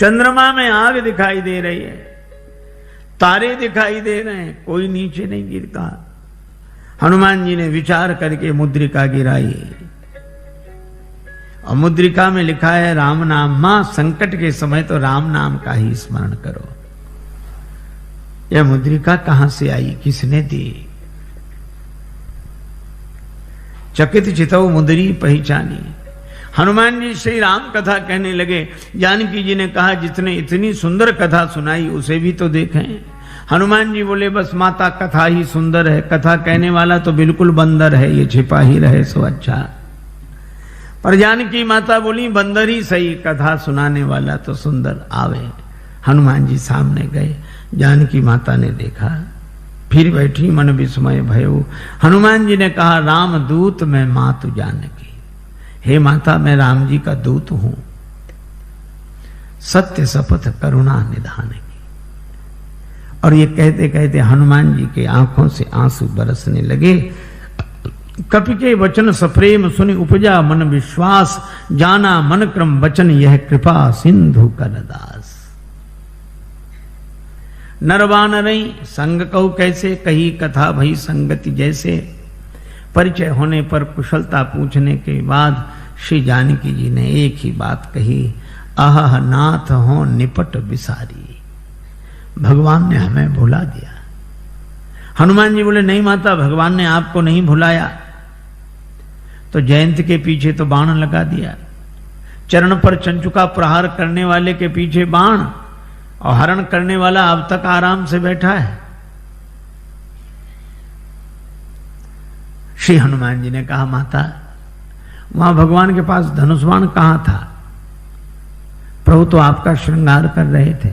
चंद्रमा में आग दिखाई दे रही है, तारे दिखाई दे रहे हैं, कोई नीचे नहीं गिरता। हनुमान जी ने विचार करके मुद्रिका गिराई और मुद्रिका में लिखा है राम नाम। मां, संकट के समय तो राम नाम का ही स्मरण करो। यह मुद्रिका कहां से आई, किसने दी? चकित चितौ मुद्री पहचानी। हनुमान जी श्री राम कथा कहने लगे। जानकी जी ने कहा जितने इतनी सुंदर कथा सुनाई उसे भी तो देखें। हनुमान जी बोले बस माता कथा ही सुंदर है, कथा कहने वाला तो बिल्कुल बंदर है, ये छिपा ही रहे सो अच्छा। पर जानकी माता बोली बंदर ही सही, कथा सुनाने वाला तो सुंदर आवे। हनुमान जी सामने गए, जानकी माता ने देखा, फिर बैठी मन विस्मय भयो। हनुमान जी ने कहा राम दूत मैं मातु जानकी। हे माता, मैं राम जी का दूत हूं, सत्य शपथ करुणा निधान की। और ये कहते कहते हनुमान जी के आंखों से आंसू बरसने लगे। कपि के वचन सप्रेम सुनि उपजा मन विश्वास, जाना मन क्रम वचन यह कृपा सिंधु कर दास। नरवानरई संग कहु कैसे, कही कथा भई संगति जैसे। परिचय होने पर कुशलता पूछने के बाद श्री जानकी जी ने एक ही बात कही, आह नाथ हो निपट बिसारी। भगवान ने हमें भुला दिया। हनुमान जी बोले नहीं माता, भगवान ने आपको नहीं भुलाया। तो जयंत के पीछे तो बाण लगा दिया, चरण पर चंचुका प्रहार करने वाले के पीछे बाण, और हरण करने वाला अब तक आराम से बैठा है। श्री हनुमान जी ने कहा माता, वहां भगवान के पास धनुष बाण कहां था? प्रभु तो आपका श्रृंगार कर रहे थे।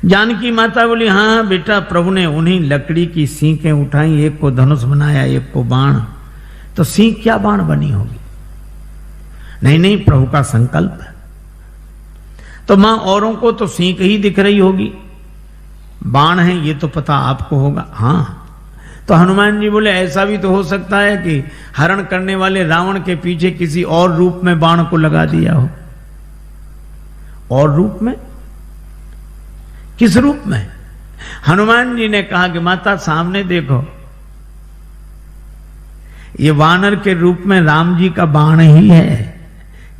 जानकी माता बोली हाँ बेटा, प्रभु ने उन्हीं लकड़ी की सीखें उठाई, एक को धनुष बनाया, एक को बाण। तो सीख क्या बाण बनी होगी? नहीं नहीं, प्रभु का संकल्प है। तो मां औरों को तो सीख ही दिख रही होगी, बाण है ये तो पता आपको होगा। हाँ, तो हनुमान जी बोले ऐसा भी तो हो सकता है कि हरण करने वाले रावण के पीछे किसी और रूप में बाण को लगा दिया हो। और रूप में? किस रूप में? हनुमान जी ने कहा कि माता सामने देखो, ये वानर के रूप में राम जी का बाण ही है।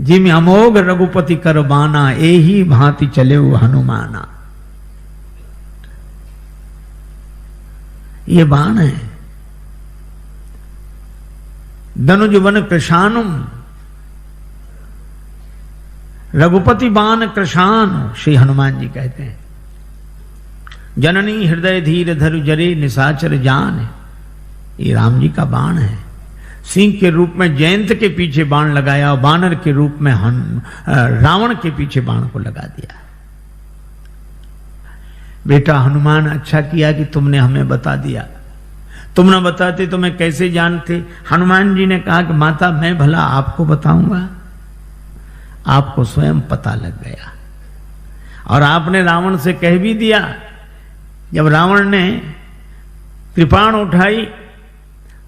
जिम अमोघ रघुपति कर बाना, एही भांति चले वो हनुमाना। ये बाण है। धनुज वन कृशानुम, रघुपति बाण कृशान, श्री हनुमान जी कहते हैं। जननी हृदय धीर धरु जरे निशाचर जान, ये राम जी का बाण है। सिंह के रूप में जयंत के पीछे बाण लगाया और बानर के रूप में रावण के पीछे बाण को लगा दिया। बेटा हनुमान, अच्छा किया कि तुमने हमें बता दिया, तुम न बताते तो मैं कैसे जानते? हनुमान जी ने कहा कि माता मैं भला आपको बताऊंगा, आपको स्वयं पता लग गया। और आपने रावण से कह भी दिया। जब रावण ने कृपाण उठाई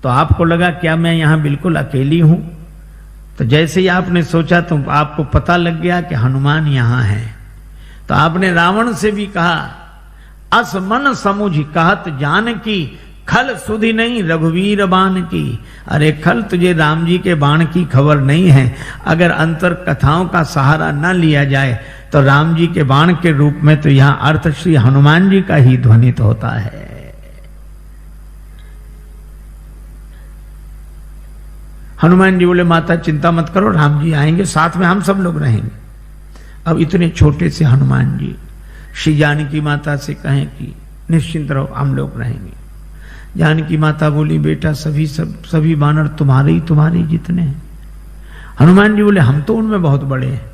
तो आपको लगा क्या मैं यहां बिल्कुल अकेली हूं? तो जैसे ही आपने सोचा तो आपको पता लग गया कि हनुमान यहां है। तो आपने रावण से भी कहा, अस मन समुझ कहत जान की, खल सुधि नहीं रघुवीर बाण की। अरे खल, तुझे राम जी के बाण की खबर नहीं है। अगर अंतर कथाओं का सहारा न लिया जाए तो राम जी के बाण के रूप में तो यहां अर्थ श्री हनुमान जी का ही ध्वनित होता है। हनुमान जी बोले माता चिंता मत करो, राम जी आएंगे, साथ में हम सब लोग रहेंगे। अब इतने छोटे से हनुमान जी श्री जानकी माता से कहें कि निश्चिंत रहो, हम लोग रहेंगे। जानकी माता बोली बेटा सभी बानर तुम्हारे जितने हैं। हनुमान जी बोले हम तो उनमें बहुत बड़े हैं,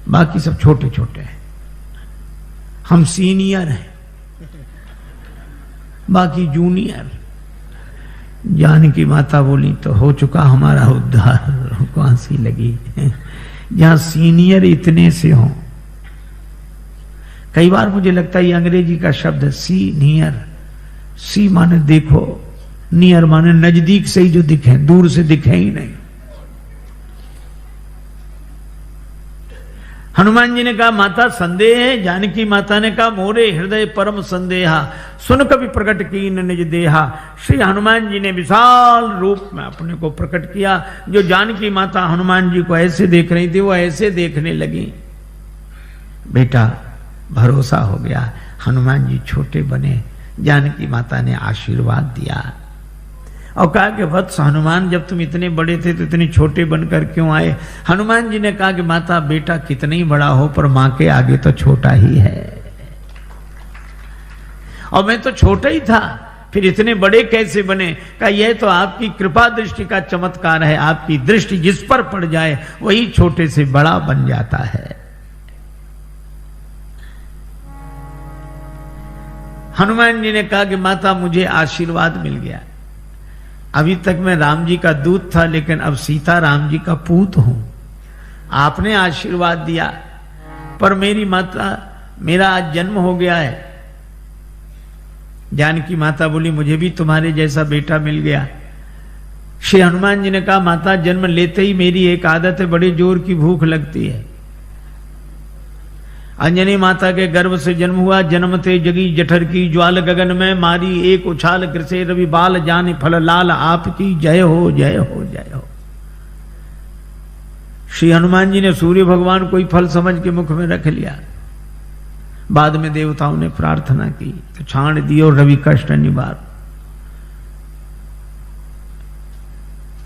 बाकी सब छोटे छोटे हैं, हम सीनियर हैं, बाकी जूनियर। जानकी माता बोली तो हो चुका हमारा उद्धार, को हंसी लगी। जहां सीनियर इतने से हो, कई बार मुझे लगता है ये अंग्रेजी का शब्द है सीनियर। सी माने देखो, नियर माने नजदीक से ही जो दिखे, दूर से दिखे ही नहीं। हनुमान जी ने कहा माता संदेह है। जानकी माता ने कहा मोरे हृदय परम संदेहा, सुन कभी प्रकट कीन निज देहा। श्री हनुमान जी ने विशाल रूप में अपने को प्रकट किया। जो जानकी माता हनुमान जी को ऐसे देख रही थी वो ऐसे देखने लगी। बेटा भरोसा हो गया। हनुमान जी छोटे बने, जानकी माता ने आशीर्वाद दिया और कहा कि वत्स हनुमान, जब तुम इतने बड़े थे तो इतने छोटे बनकर क्यों आए? हनुमान जी ने कहा कि माता बेटा कितना ही बड़ा हो पर मां के आगे तो छोटा ही है, और मैं तो छोटा ही था, फिर इतने बड़े कैसे बने? कहा यह तो आपकी कृपा दृष्टि का चमत्कार है। आपकी दृष्टि जिस पर पड़ जाए वही छोटे से बड़ा बन जाता है। हनुमान जी ने कहा कि माता मुझे आशीर्वाद मिल गया। अभी तक मैं राम जी का दूत था, लेकिन अब सीता राम जी का पूत हूं। आपने आशीर्वाद दिया, पर मेरी माता, मेरा आज जन्म हो गया है। जानकी माता बोली मुझे भी तुम्हारे जैसा बेटा मिल गया। श्री हनुमान जी ने कहा माता जन्म लेते ही मेरी एक आदत है, बड़े जोर की भूख लगती है। अंजनी माता के गर्भ से जन्म हुआ, जन्मते जगी जठर की ज्वाल, गगन में मारी एक उछाल, कृषे रवि बाल जाने फल लाल, आपकी जय हो जय हो जय हो। श्री हनुमान जी ने सूर्य भगवान को ही फल समझ के मुख में रख लिया। बाद में देवताओं ने प्रार्थना की तो छाण दियो रवि कष्ट निवार।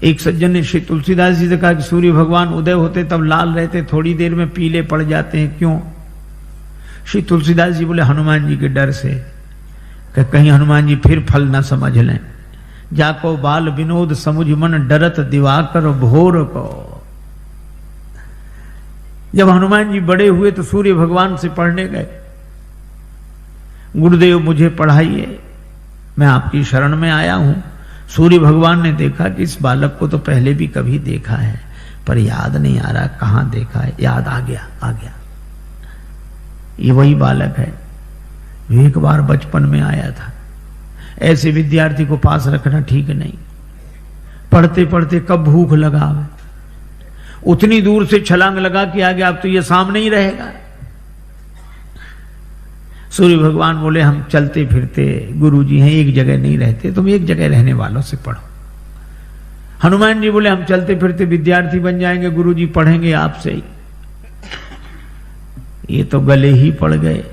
एक सज्जन ने श्री तुलसीदास जी से कहा कि सूर्य भगवान उदय होते तब लाल रहते, थोड़ी देर में पीले पड़ जाते हैं, क्यों? श्री तुलसीदास जी बोले हनुमान जी के डर से, कि कहीं हनुमान जी फिर फल न समझ लें। जाको बाल विनोद समुझ मन, डरत दिवाकर भोर को। जब हनुमान जी बड़े हुए तो सूर्य भगवान से पढ़ने गए, गुरुदेव मुझे पढ़ाइए, मैं आपकी शरण में आया हूं। सूर्य भगवान ने देखा कि इस बालक को तो पहले भी कभी देखा है, पर याद नहीं आ रहा कहां देखा है। याद आ गया, आ गया, ये वही बालक है जो एक बार बचपन में आया था। ऐसे विद्यार्थी को पास रखना ठीक नहीं। पढ़ते पढ़ते कब भूख लगा, उतनी दूर से छलांग लगा कि आगे अब तो ये सामने ही रहेगा। सूर्य भगवान बोले हम चलते फिरते गुरुजी हैं, एक जगह नहीं रहते, तुम एक जगह रहने वालों से पढ़ो। हनुमान जी बोले हम चलते फिरते विद्यार्थी बन जाएंगे, गुरुजी पढ़ेंगे आपसे ही। ये तो गले ही पड़ गए।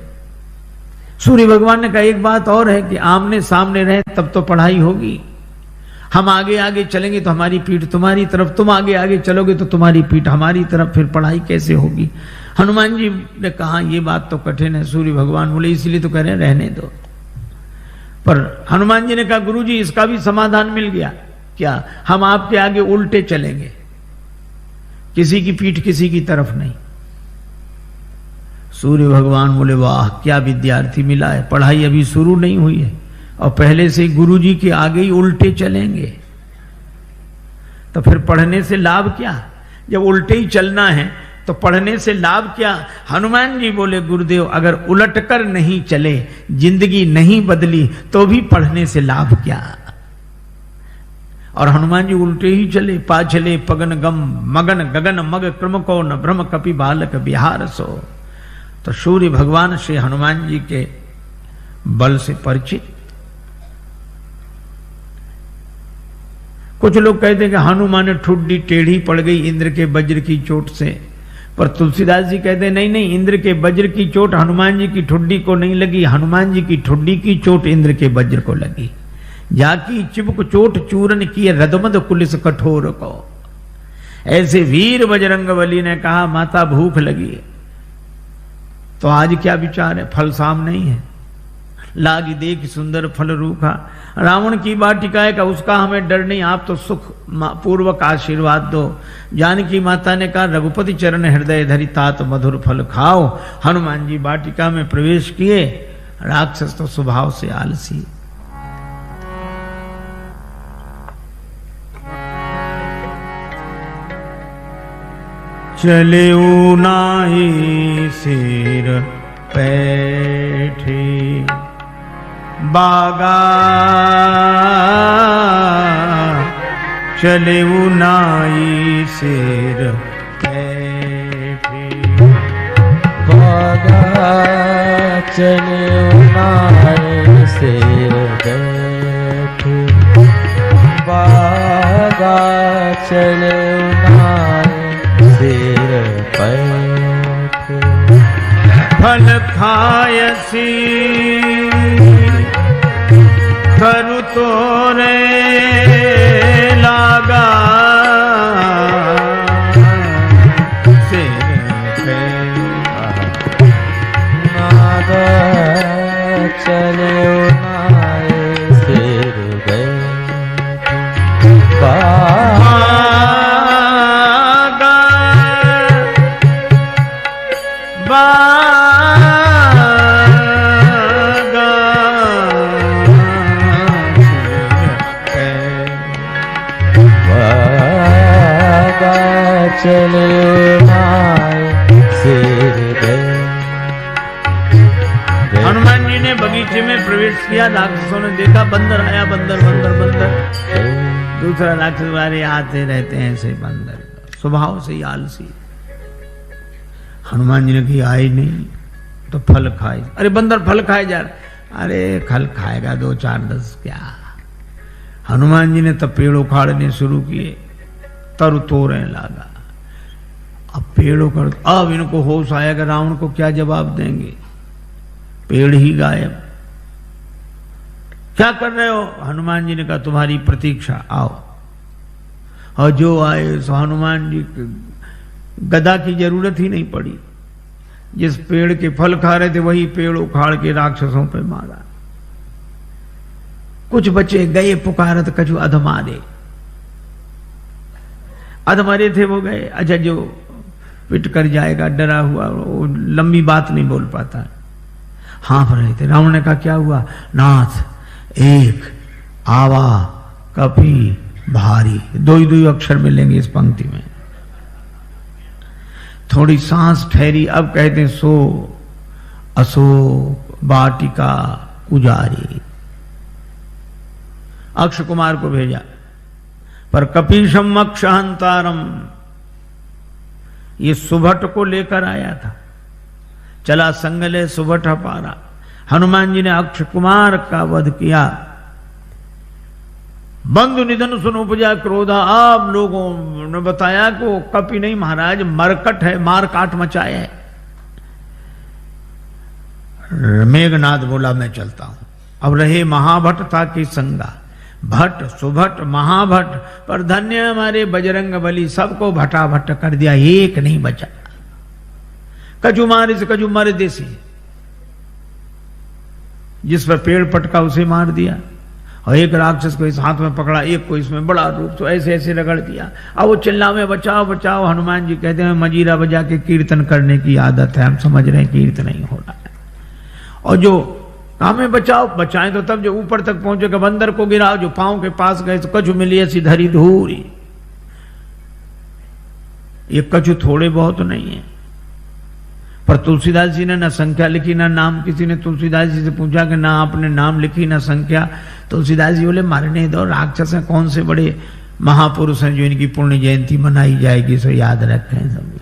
सूर्य भगवान ने कहा एक बात और है कि आमने सामने रहे तब तो पढ़ाई होगी। हम आगे आगे चलेंगे तो हमारी पीठ तुम्हारी तरफ, तुम आगे आगे चलोगे तो तुम्हारी पीठ हमारी तरफ, फिर पढ़ाई कैसे होगी? हनुमान जी ने कहा ये बात तो कठिन है। सूर्य भगवान बोले इसलिए तो कह रहे हैं रहने दो। पर हनुमान जी ने कहा गुरुजी इसका भी समाधान मिल गया। क्या? हम आपके आगे उल्टे चलेंगे, किसी की पीठ किसी की तरफ नहीं। सूर्य भगवान बोले वाह क्या विद्यार्थी मिला है, पढ़ाई अभी शुरू नहीं हुई है और पहले से गुरुजी के आगे ही उल्टे चलेंगे, तो फिर पढ़ने से लाभ क्या? जब उल्टे ही चलना है तो पढ़ने से लाभ क्या? हनुमान जी बोले गुरुदेव अगर उलटकर नहीं चले, जिंदगी नहीं बदली, तो भी पढ़ने से लाभ क्या? और हनुमान जी उल्टे ही चले। पाछले पगन गम मगन गगन मग क्रम को न भ्रम कपि बालक बिहार सो। तो सूर्य भगवान श्री हनुमान जी के बल से परिचित। कुछ लोग कहते हैं कि हनुमान ठुड्डी टेढ़ी पड़ गई इंद्र के वज्र की चोट से, पर तुलसीदास जी कहते हैं नहीं नहीं, इंद्र के वज्र की चोट हनुमान जी की ठुड्डी को नहीं लगी, हनुमान जी की ठुड्डी की चोट इंद्र के वज्र को लगी। जाकी चिबुक चोट चूरन किए रदमद कुलिस कठोर को। ऐसे वीर बजरंगबली ने कहा माता भूख लगी है, तो आज क्या विचार है? फल सामने ही है। लागी देख सुंदर फल रूखा, रावण की वाटिका का उसका हमें डर नहीं, आप तो सुख पूर्वक आशीर्वाद दो। जानकी माता ने कहा रघुपति चरण हृदय धरि तात मधुर फल खाओ। हनुमान जी वाटिका में प्रवेश किए। राक्षस तो स्वभाव से आलसी। चले नाई सिर पैठे बागा, चले नाई सिर पैठे चले उनाए शेर बैठे, बागा चले उनाए शेर बैठे। फल खायसी करु तोरे लागा, चले उनाए शेर बैठे, बागा बागा बागा चले उनाए शेर बैठे। हनुमान जी ने बगीचे में प्रवेश किया, राक्षसों ने देखा बंदर आया, बंदर बंदर बंदर। दूसरा राक्षस वाले आते रहते हैं ऐसे बंदर, स्वभाव से ही आलसी। हनुमान जी ने कहा आए नहीं तो फल खाए। अरे बंदर फल खाए जा रहे, अरे फल खाएगा 2 4 10 क्या। हनुमान जी ने तब पेड़ उखाड़ने शुरू किए, तरु तोड़ने लगा। अब पेड़ उखाड़, अब इनको होश आया कि रावण को क्या जवाब देंगे, पेड़ ही गायब। क्या कर रहे हो? हनुमान जी ने कहा तुम्हारी प्रतीक्षा, आओ। और जो आए सो हनुमान जी गदा की जरूरत ही नहीं पड़ी। जिस पेड़ के फल खा रहे थे वही पेड़ उखाड़ के राक्षसों पे मारा। कुछ बचे गए पुकारत कछु अधमारे, अधमरे थे वो गए। अच्छा जो पिट कर जाएगा डरा हुआ वो लंबी बात नहीं बोल पाता, हाँफ रहे थे। रावण ने कहा क्या हुआ? नाथ एक आवा कपी भारी, 2 ही 2 अक्षर मिलेंगे इस पंक्ति में। थोड़ी सांस ठहरी, अब कहते सो अशोक वाटिका उजारी। अक्ष कुमार को भेजा, पर कपीशम अक्षहंतारम, ये सुभट को लेकर आया था। चला संगले सुभट पारा। हनुमान जी ने अक्ष कुमार का वध किया। बंधु निधन सुन उपजा क्रोधा। आप लोगों ने बताया कि वो कपि नहीं महाराज, मरकट है, मार काट मचाए है। मेघनाथ बोला मैं चलता हूं। अब रहे महाभट्टता की संगा, भट्ट सुभट महाभट्ट, पर धन्य हमारे बजरंग बली, सबको भटाभट कर दिया, एक नहीं बचा। कजू मारे से कजू मारे देसी, जिस पर पेड़ पटका उसे मार दिया। और एक राक्षस को इस हाथ में पकड़ा, एक को इसमें बड़ा रूप, तो ऐसे ऐसे रगड़ दिया। अब वो चिल्ला में बचाओ बचाओ। हनुमान जी कहते हैं मजीरा बजा के कीर्तन करने की आदत है, हम समझ रहे हैं कीर्तन नहीं हो रहा है। और जो हमें बचाओ, बचाएं तो तब जो ऊपर तक पहुंचेगा, बंदर को गिराओ, जो पांव के पास गए तो कछु मिली ऐसी धरी धूरी। ये कछु थोड़े बहुत नहीं है। पर तुलसीदास जी ने ना संख्या लिखी ना नाम। किसी ने तुलसीदास जी से पूछा कि ना आपने नाम लिखी ना संख्या। तुलसीदास जी बोले मारने दो, राक्षस हैं, कौन से बड़े महापुरुष हैं जो इनकी पुण्य जयंती मनाई जाएगी, सो याद रखें सब।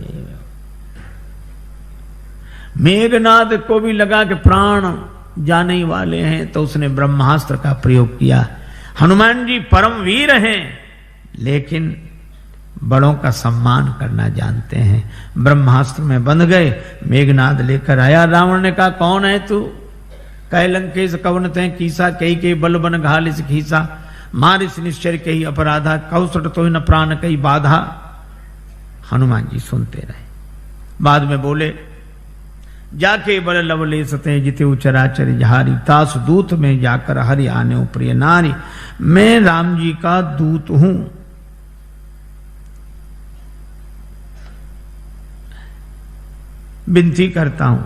मेघनाद को भी लगा कि प्राण जाने वाले हैं, तो उसने ब्रह्मास्त्र का प्रयोग किया। हनुमान जी परम वीर हैं, लेकिन बड़ों का सम्मान करना जानते हैं। ब्रह्मास्त्र में बंध गए। मेघनाद लेकर आया। रावण ने कहा कौन है तू? कह लंकेश कवन ते कीसा, कही के बल बन घालिस खीसा, मारिस निश्चर कही अपराधा, कौसट तो न प्राण कही बाधा। हनुमान जी सुनते रहे। बाद में बोले जाके बल लवले सते जिते उचराचर जहारी, तास दूत में जाकर हरि आने प्रिय नारी, मैं राम जी का दूत हूं। विनती करता हूं,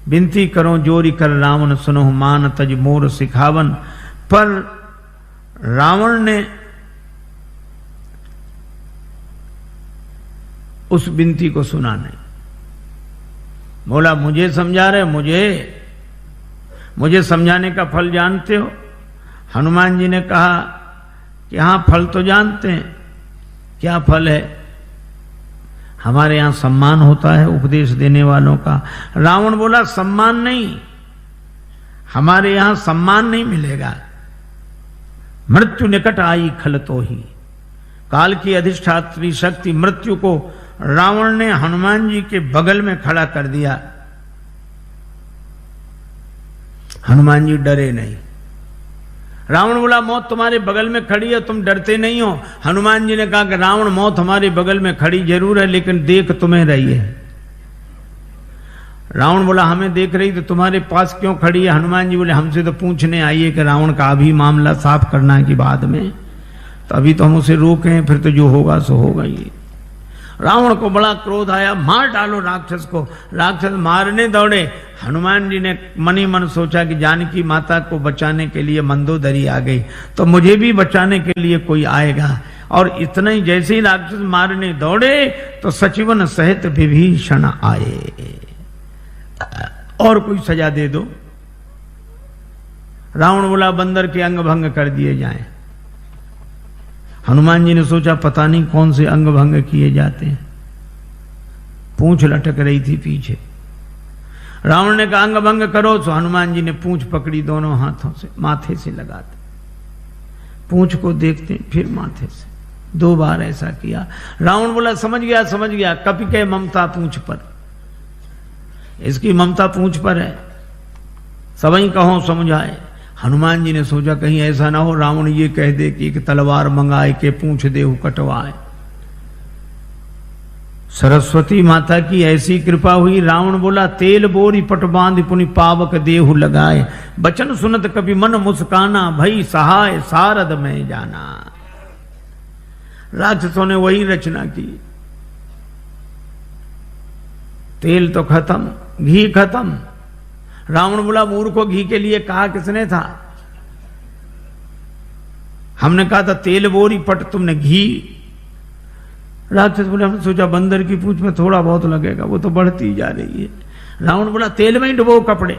विनती करो जोरी कर रावण सुनो, मान तज मोर सिखावन। पर रावण ने उस विनती को सुना नहीं। बोला मुझे समझा रहे, मुझे समझाने का फल जानते हो? हनुमान जी ने कहा कि हाँ फल तो जानते हैं। क्या फल है? हमारे यहाँ सम्मान होता है उपदेश देने वालों का। रावण बोला सम्मान नहीं, हमारे यहां सम्मान नहीं मिलेगा। मृत्यु निकट आई खल तो ही, काल की अधिष्ठात्री शक्ति मृत्यु को रावण ने हनुमान जी के बगल में खड़ा कर दिया। हनुमान जी डरे नहीं। रावण बोला मौत तुम्हारे बगल में खड़ी है, तुम डरते नहीं हो। हनुमान जी ने कहा कि रावण मौत हमारे बगल में खड़ी जरूर है, लेकिन देख तुम्हें रही है। रावण बोला हमें देख रही तो तुम्हारे पास क्यों खड़ी है? हनुमान जी बोले हमसे तो पूछने आई है कि रावण का अभी मामला साफ करना कि बाद में, तो अभी तो हम उसे रोके हैं, फिर तो जो होगा सो होगा ही। रावण को बड़ा क्रोध आया, मार डालो राक्षस को। राक्षस मारने दौड़े। हनुमान जी ने मन ही मन सोचा कि जानकी माता को बचाने के लिए मंदोदरी आ गई, तो मुझे भी बचाने के लिए कोई आएगा। और इतना ही जैसे ही राक्षस मारने दौड़े तो सचिवन सहित विभीषण आए। और कोई सजा दे दो। रावण बोला बंदर के अंग भंग कर दिए जाएं। हनुमान जी ने सोचा पता नहीं कौन से अंग भंग किए जाते हैं। पूंछ लटक रही थी पीछे। रावण ने कहा अंग भंग करो, तो हनुमान जी ने पूंछ पकड़ी, दोनों हाथों से माथे से लगाते, पूंछ को देखते फिर माथे से, 2 बार ऐसा किया। रावण बोला समझ गया समझ गया, कपि के ममता पूंछ पर, इसकी ममता पूंछ पर है, सबई कहो समझाए। हनुमान जी ने सोचा कहीं ऐसा ना हो रावण ये कह दे कि एक तलवार मंगाए के पूंछ देहु कटवाए। सरस्वती माता की ऐसी कृपा हुई। रावण बोला तेल बोरी पट बांध पुनि पावक देहु लगाए, बचन सुनत कभी मन मुस्काना, भई सहाय सारद में जाना। राक्षसों ने वही रचना की। तेल तो खत्म, घी खत्म। रावण बोला मूर्ख को घी के लिए कहा किसने था? हमने कहा था तेल बोरी पट, तुमने घी। राक्षस बोले हमने सोचा बंदर की पूंछ में थोड़ा बहुत लगेगा, वो तो बढ़ती जा रही है। रावण बोला तेल में ही डुबो कपड़े।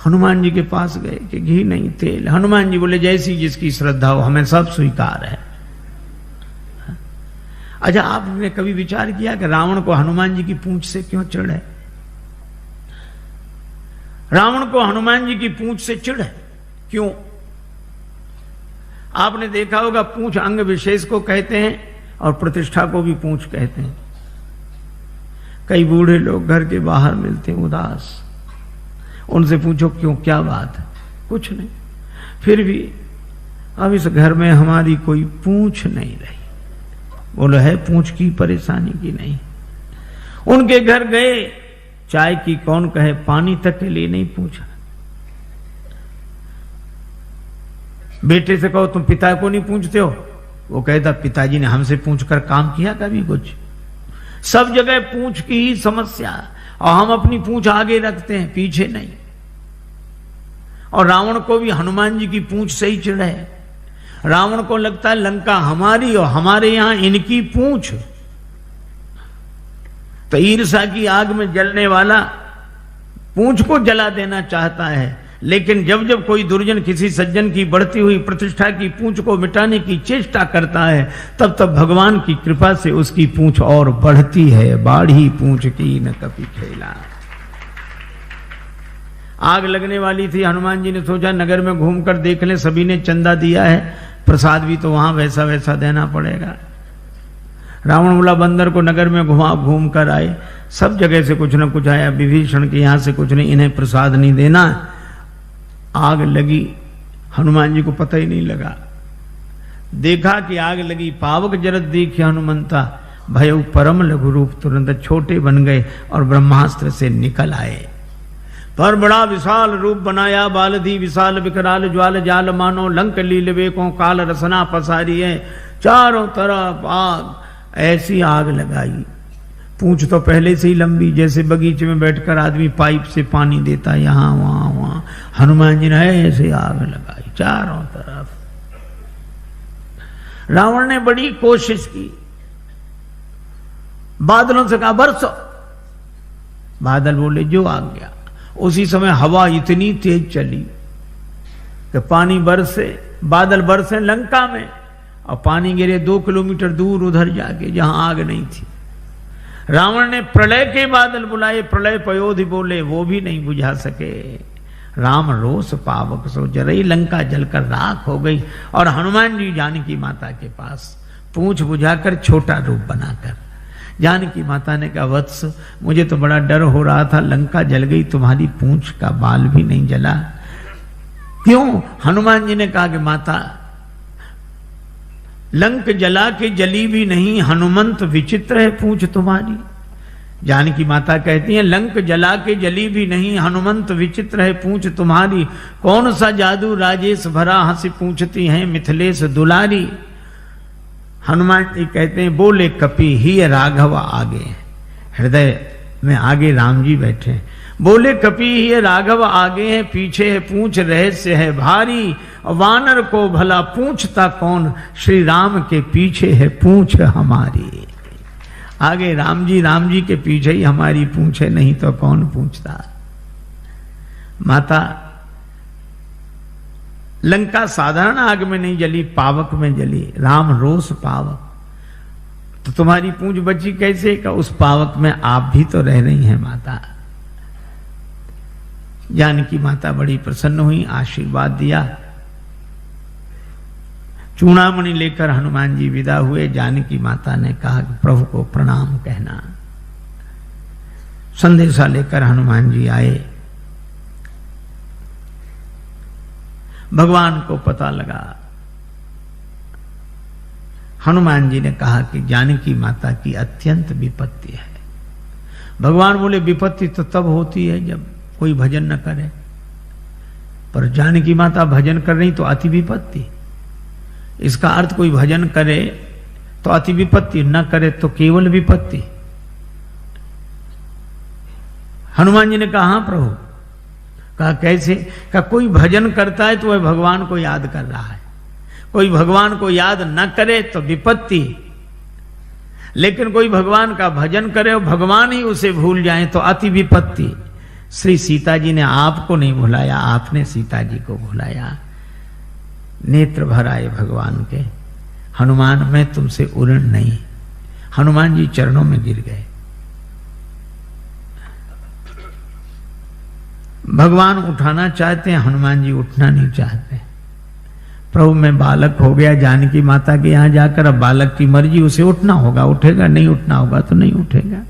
हनुमान जी के पास गए कि घी नहीं तेल। हनुमान जी बोले जैसी जिसकी श्रद्धा हो, हमें सब स्वीकार है। अच्छा आपने कभी विचार किया कि रावण को हनुमान जी की पूंछ से क्यों चिढ़ है? रावण को हनुमान जी की पूंछ से चिढ़ है क्यों? आपने देखा होगा पूंछ अंग विशेष को कहते हैं और प्रतिष्ठा को भी पूंछ कहते हैं। कई बूढ़े लोग घर के बाहर मिलते हैं उदास, उनसे पूछो क्यों, क्या बात है? कुछ नहीं, फिर भी अब इस घर में हमारी कोई पूंछ नहीं रही। बोलो है पूंछ की परेशानी की नहीं। उनके घर गए, चाय की कौन कहे, पानी तक के लिए नहीं पूछा। बेटे से कहो तुम पिता को नहीं पूछते हो, वो कहता पिताजी ने हमसे पूछकर काम किया कभी कुछ? सब जगह पूंछ की ही समस्या, और हम अपनी पूंछ आगे रखते हैं पीछे नहीं। और रावण को भी हनुमान जी की पूंछ से ही चिढ़ है। रावण को लगता है लंका हमारी और हमारे यहां इनकी पूंछ। तो ईर्ष्या की आग में जलने वाला पूंछ को जला देना चाहता है, लेकिन जब जब कोई दुर्जन किसी सज्जन की बढ़ती हुई प्रतिष्ठा की पूंछ को मिटाने की चेष्टा करता है, तब तब भगवान की कृपा से उसकी पूंछ और बढ़ती है। बाढ़ी पूंछ की न कभी खेला। आग लगने वाली थी। हनुमान जी ने सोचा नगर में घूमकर देख लें, सभी ने चंदा दिया है, प्रसाद भी तो वहां वैसा वैसा देना पड़ेगा। रावण बोला बंदर को नगर में घूम कर आए, सब जगह से कुछ न कुछ आया, विभीषण के यहां से कुछ नहीं, इन्हें प्रसाद नहीं देना। आग लगी, हनुमान जी को पता ही नहीं लगा। देखा कि आग लगी, पावक जरत देखिए हनुमंता, भयउ परम लघु रूप, तुरंत छोटे बन गए और ब्रह्मास्त्र से निकल आए। पर बड़ा विशाल रूप बनाया, बालधी विशाल विकराल ज्वाल जाल, मानो लंक लीलवे को काल रसना पसारी है। चारों तरफ आग, ऐसी आग लगाई। पूंछ तो पहले से ही लंबी, जैसे बगीचे में बैठकर आदमी पाइप से पानी देता, यहां वहां वहां। हनुमान जी ने ऐसे आग लगाई चारों तरफ। रावण ने बड़ी कोशिश की, बादलों से कहा बरसो। बादल बोले जो आ गया। उसी समय हवा इतनी तेज चली कि पानी बरसे, बादल बरसे लंका में, और पानी गिरे 2 किलोमीटर दूर उधर जाके जहां आग नहीं थी। रावण ने प्रलय के बादल बुलाए, प्रलय पयोधि बोले, वो भी नहीं बुझा सके। राम रोष पावक सो जरई, लंका जलकर राख हो गई। और हनुमान जी जानकी माता के पास पूंछ बुझाकर छोटा रूप बनाकर, जानकी माता ने कहा, वत्स मुझे तो बड़ा डर हो रहा था, लंका जल गई, तुम्हारी पूंछ का बाल भी नहीं जला। क्यों? हनुमान जी ने कहा कि माता, लंक जला के जली भी नहीं, हनुमंत विचित्र है पूंछ तुम्हारी। जानकी माता कहती हैं, लंक जला के जली भी नहीं, हनुमंत विचित्र है पूंछ तुम्हारी। कौन सा जादू राजेश भरा, हंसी पूछती हैं मिथिलेश दुलारी। हनुमान जी कहते हैं, बोले कपि ही राघव आगे, हृदय में आगे राम जी बैठे। बोले कपि ही राघव आगे है, पीछे है पूंछ रहस्य है भारी। वानर को भला पूछता कौन, श्री राम के पीछे है पूंछ हमारी। आगे राम जी के पीछे ही हमारी पूंछ है, नहीं तो कौन पूछता। माता, लंका साधारण आग में नहीं जली, पावक में जली। राम रोष पावक, तो तुम्हारी पूंछ बची कैसे? का उस पावक में आप भी तो रह रही हैं माता। जानकी माता बड़ी प्रसन्न हुई, आशीर्वाद दिया। चूड़ामणि लेकर हनुमान जी विदा हुए। जानकी माता ने कहा कि प्रभु को प्रणाम कहना। संदेशा लेकर हनुमान जी आए। भगवान को पता लगा। हनुमान जी ने कहा कि जानकी माता की अत्यंत विपत्ति है। भगवान बोले, विपत्ति तो तब होती है जब कोई भजन न करे, पर जानकी माता भजन कर रही तो अति विपत्ति। इसका अर्थ कोई भजन करे तो अति विपत्ति, न करे तो केवल विपत्ति। हनुमान जी ने कहा, हाँ प्रभु। कहा कैसे? कहा कोई भजन करता है तो वह भगवान को याद कर रहा है, कोई भगवान को याद न करे तो विपत्ति, लेकिन कोई भगवान का भजन करे और भगवान ही उसे भूल जाए तो अति विपत्ति। श्री सीता जी ने आपको नहीं भुलाया, आपने सीता जी को भुलाया। नेत्र भर आए भगवान के। हनुमान, मैं तुमसे उऋण नहीं। हनुमान जी चरणों में गिर गए। भगवान उठाना चाहते हैं, हनुमान जी उठना नहीं चाहते। प्रभु मैं बालक हो गया जानकी माता के यहां जाकर, अब बालक की मर्जी, उसे उठना होगा, उठेगा, नहीं उठना होगा तो नहीं उठेगा।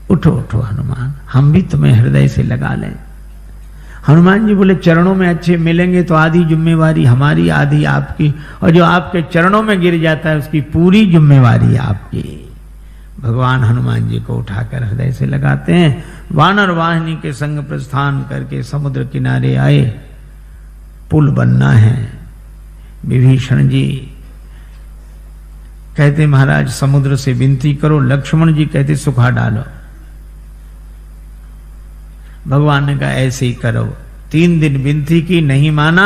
उठो उठो हनुमान, हम भी तुम्हें हृदय से लगा लें। हनुमान जी बोले, चरणों में अच्छे मिलेंगे तो आधी जिम्मेवारी हमारी, आधी आपकी, और जो आपके चरणों में गिर जाता है उसकी पूरी जिम्मेवारी आपकी। भगवान हनुमान जी को उठाकर हृदय से लगाते हैं। वानर वाहिनी के संग प्रस्थान करके समुद्र किनारे आए। पुल बनना है। विभीषण जी कहते, महाराज समुद्र से विनती करो। लक्ष्मण जी कहते, सुखा डालो। भगवान ने कहा, ऐसे ही करो। 3 दिन विनती की, नहीं माना।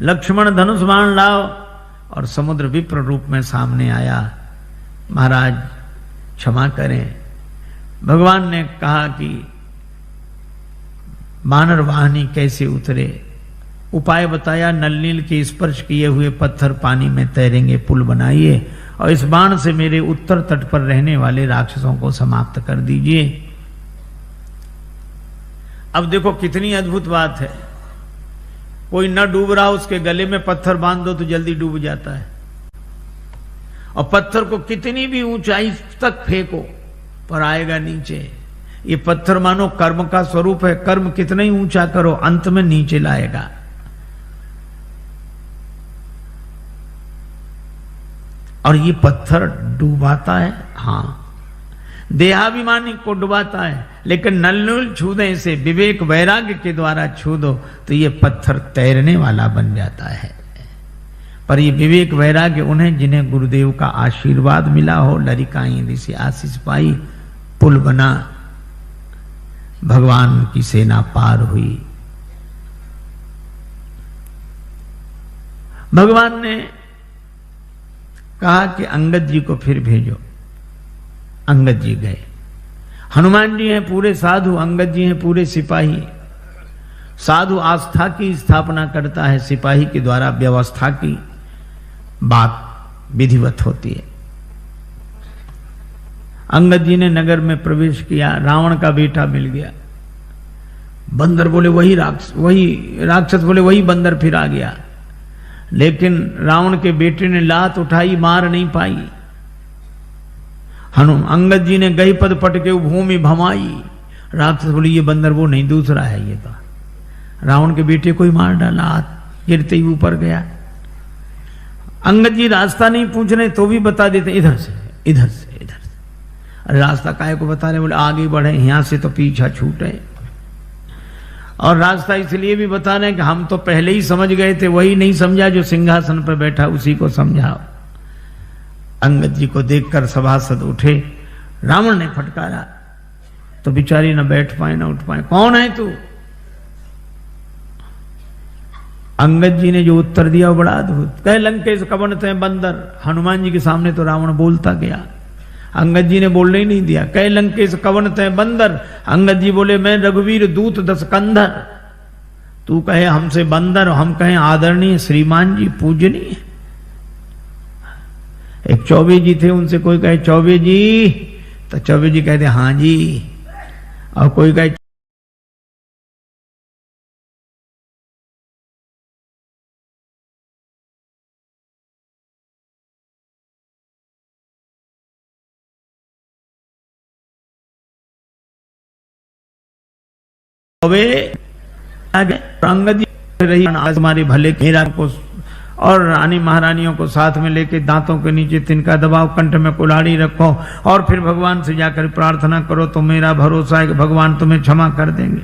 लक्ष्मण धनुष बाण लाओ, और समुद्र विप्र रूप में सामने आया। महाराज क्षमा करें। भगवान ने कहा कि वानर वाहिनी कैसे उतरे, उपाय बताया। नल नील के स्पर्श किए हुए पत्थर पानी में तैरेंगे, पुल बनाइए, और इस बाण से मेरे उत्तर तट पर रहने वाले राक्षसों को समाप्त कर दीजिए। अब देखो कितनी अद्भुत बात है। कोई न डूब रहा, उसके गले में पत्थर बांध दो तो जल्दी डूब जाता है, और पत्थर को कितनी भी ऊंचाई तक फेंको पर आएगा नीचे। ये पत्थर मानो कर्म का स्वरूप है, कर्म कितना ही ऊंचा करो अंत में नीचे लाएगा। और ये पत्थर डुबाता है, हाँ, देहाभिमानी को डुबाता है, लेकिन नल छू दे इसे, विवेक वैराग्य के द्वारा छू दो तो ये पत्थर तैरने वाला बन जाता है। पर ये विवेक वैराग्य उन्हें जिन्हें गुरुदेव का आशीर्वाद मिला हो, लरिकाई ऋषि आशीष पाई, पुल बना, भगवान की सेना पार हुई। भगवान ने कहा कि अंगद जी को फिर भेजो। अंगद जी गए। हनुमान जी हैं पूरे साधु, अंगद जी हैं पूरे सिपाही। साधु आस्था की स्थापना करता है, सिपाही के द्वारा व्यवस्था की बात विधिवत होती है। अंगद जी ने नगर में प्रवेश किया, रावण का बेटा मिल गया। बंदर बोले वही राक्षस बोले वही बंदर फिर आ गया। लेकिन रावण के बेटे ने लात उठाई, मार नहीं पाई। अंगद जी ने गई पद पटके भूमि भमाई। राक्षस बोले ये बंदर वो नहीं, दूसरा है ये तो। रावण के बेटे को ही मार डाला, हाथ गिरते ही ऊपर गया। अंगद जी रास्ता नहीं पूछ रहे तो भी बता देते इधर से इधर से इधर से। अरे रास्ता काहे को बता रहे, बोले आगे बढ़े, यहां से तो पीछा छूटे। और रास्ता इसलिए भी बता रहे हैं कि हम तो पहले ही समझ गए थे, वही नहीं समझा जो सिंहासन पर बैठा उसी को समझाओ। अंगद जी को देखकर सभासद उठे। रावण ने फटकारा तो बेचारी न बैठ पाए न उठ पाए। कौन है तू? अंगद जी ने जो उत्तर दिया वो बड़ा अद्भुत। कह लंकेश कवन ते बंदर। हनुमान जी के सामने तो रावण बोलता गया, अंगद जी ने बोलने ही नहीं दिया। कह लंकेश कवन ते बंदर। अंगद जी बोले मैं रघुवीर दूत दस कंधर। तू कहे हमसे बंदर, हम कहें आदरणीय श्रीमान जी पूजनीय। एक चौबे जी थे, उनसे कोई कहे चौबे जी तो चौबे जी कहते हाँ जी, और कोई कहे अंगद जी रही हमारे भले मेरा को और रानी महारानियों को साथ में लेके दांतों के नीचे तिनका दबाओ, कंठ में कुल्हाड़ी रखो और फिर भगवान से जाकर प्रार्थना करो तो मेरा भरोसा है कि भगवान तुम्हें क्षमा कर देंगे।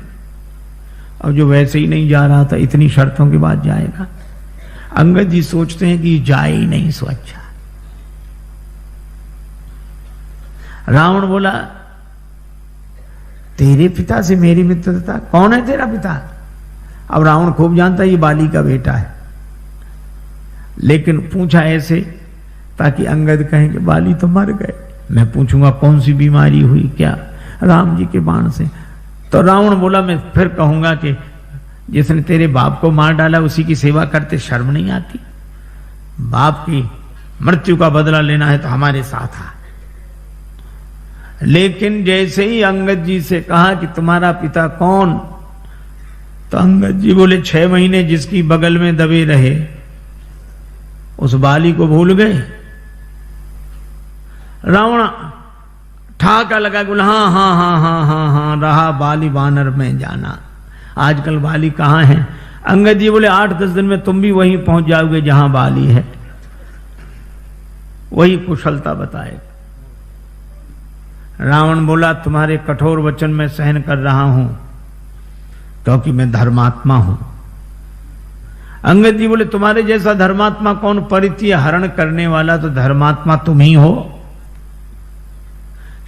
और जो वैसे ही नहीं जा रहा था, इतनी शर्तों के बाद जाएगा। अंगद जी सोचते हैं कि जाए ही नहीं सो अच्छा। रावण बोला तेरे पिता से मेरी मित्रता, कौन है तेरा पिता? अब रावण खूब जानता है ये बाली का बेटा है, लेकिन पूछा ऐसे ताकि अंगद कहें कि बाली तो मर गए। मैं पूछूंगा कौन सी बीमारी हुई क्या? राम जी के बाण से। तो रावण बोला मैं फिर कहूंगा कि जिसने तेरे बाप को मार डाला उसी की सेवा करते शर्म नहीं आती? बाप की मृत्यु का बदला लेना है तो हमारे साथ आ। लेकिन जैसे ही अंगद जी से कहा कि तुम्हारा पिता कौन, तो अंगद जी बोले 6 महीने जिसकी बगल में दबे रहे उस बाली को भूल गए। रावण ठाका लगा बोला हाँ हाँ हाँ हाँ हाँ हाँ रहा बाली बानर में जाना। आजकल बाली कहाँ है? अंगद जी बोले 8-10 दिन में तुम भी वहीं पहुंच जाओगे जहां बाली है, वही कुशलता बताएगा। रावण बोला तुम्हारे कठोर वचन में सहन कर रहा हूं क्योंकि मैं धर्मात्मा हूं। अंगद जी बोले तुम्हारे जैसा धर्मात्मा कौन? परित्य हरण करने वाला तो धर्मात्मा तुम ही हो।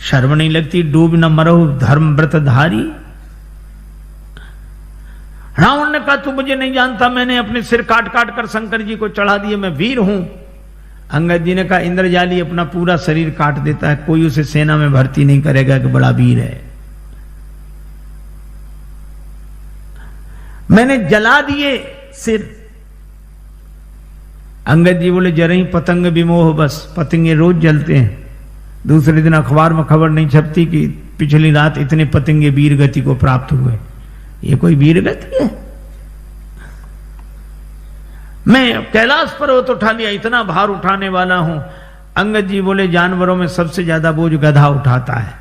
शर्म नहीं लगती? डूब न मरो धर्म व्रतधारी। रावण ने कहा तू मुझे नहीं जानता, मैंने अपने सिर काट काट कर शंकर जी को चढ़ा दिए, मैं वीर हूं। अंगद जी ने कहा इंद्रजाली अपना पूरा शरीर काट देता है, कोई उसे सेना में भर्ती नहीं करेगा कि बड़ा वीर है। मैंने जला दिए सिर। अंगद जी बोले जरा ही पतंग विमोह, बस पतंगे रोज जलते हैं। दूसरे दिन अखबार में खबर नहीं छपती कि पिछली रात इतने पतंगे वीर गति को प्राप्त हुए। ये कोई वीर गति है? मैं कैलाश पर्वत उठा लिया, इतना भार उठाने वाला हूं। अंगद जी बोले जानवरों में सबसे ज्यादा बोझ गधा उठाता है।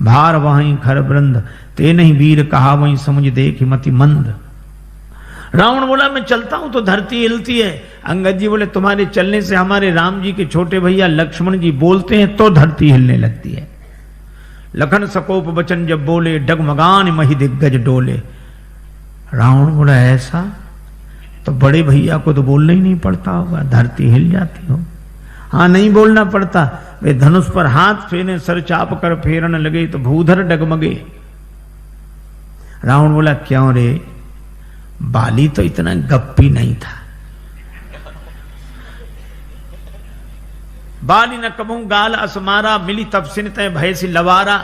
भार वहीं खर वृंद ते नहीं वीर कहा वहीं समझ देख मति मंद। रावण बोला मैं चलता हूं तो धरती हिलती है। अंगद जी बोले तुम्हारे चलने से हमारे राम जी के छोटे भैया लक्ष्मण जी बोलते हैं तो धरती हिलने लगती है। लखन सकोप बचन जब बोले डगमगान मही दिग्गज डोले। रावण बोला ऐसा तो बड़े भैया को तो बोलना ही नहीं पड़ता होगा, धरती हिल जाती हो। हाँ नहीं बोलना पड़ता, वे धनुष पर हाथ फेरे सर चाप कर फेरन लगे तो भूधर डगमगे। रावण बोला क्यों रे, बाली तो इतना गप्पी नहीं था। बाली न कबू गाल असमारा मिली तब सिन तय भय सी लवारा।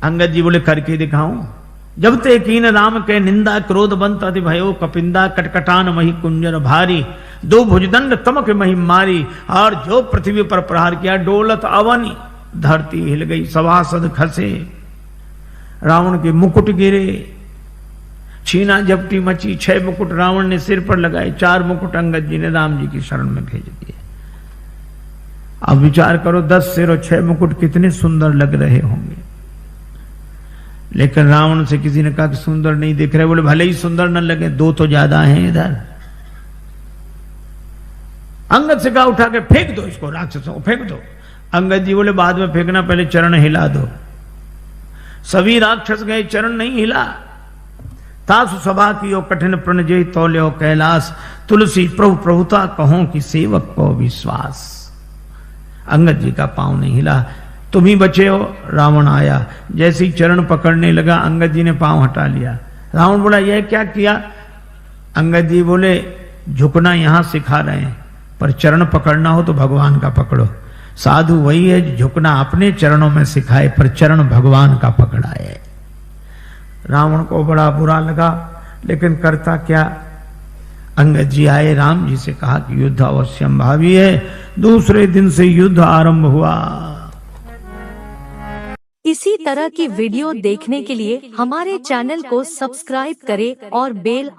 अंगद जी बोले करके दिखाऊं। जब ते कीन राम के निंदा क्रोध बंत अति भयो कपिंदा कटकटान मही कुंजर भारी। दो भुजदंड तमक महिम मारी, और जो पृथ्वी पर प्रहार किया डोलत अवनी, धरती हिल गई, सभासद खसे, रावण के मुकुट गिरे, छीना झपटी मची, 6 मुकुट रावण ने सिर पर लगाए, 4 मुकुट अंगद जी ने राम जी की शरण में भेज दिए। अब विचार करो 10 सिर और 6 मुकुट कितने सुंदर लग रहे होंगे। लेकिन रावण से किसी ने कहा कि सुंदर नहीं दिख रहे, बोले भले ही सुंदर न लगे, 2 तो ज्यादा हैं इधर। अंगद से कहा उठा के फेंक दो इसको, राक्षसों को फेंक दो। अंगद जी बोले बाद में फेंकना, पहले चरण हिला दो। सभी राक्षस गए, चरण नहीं हिला। तासु सभा की ओ कठिन प्रणजय तौल्यो कैलाश, तुलसी प्रभु प्रभुता कहो कि सेवक को विश्वास। अंगद जी का पांव नहीं हिला। तुम ही बचे हो। रावण आया, जैसे ही चरण पकड़ने लगा अंगद जी ने पांव हटा लिया। रावण बोला यह क्या किया? अंगद जी बोले झुकना यहां सिखा रहे हैं, पर चरण पकड़ना हो तो भगवान का पकड़ो। साधु वही है झुकना अपने चरणों में सिखाए, पर चरण भगवान का पकड़ाए। रावण को बड़ा बुरा लगा, लेकिन करता क्या। अंगद जी आए, राम जी से कहा कि युद्ध अवश्यंभावी है। दूसरे दिन से युद्ध आरंभ हुआ। इसी तरह की वीडियो देखने के लिए हमारे चैनल को सब्सक्राइब करें और बेल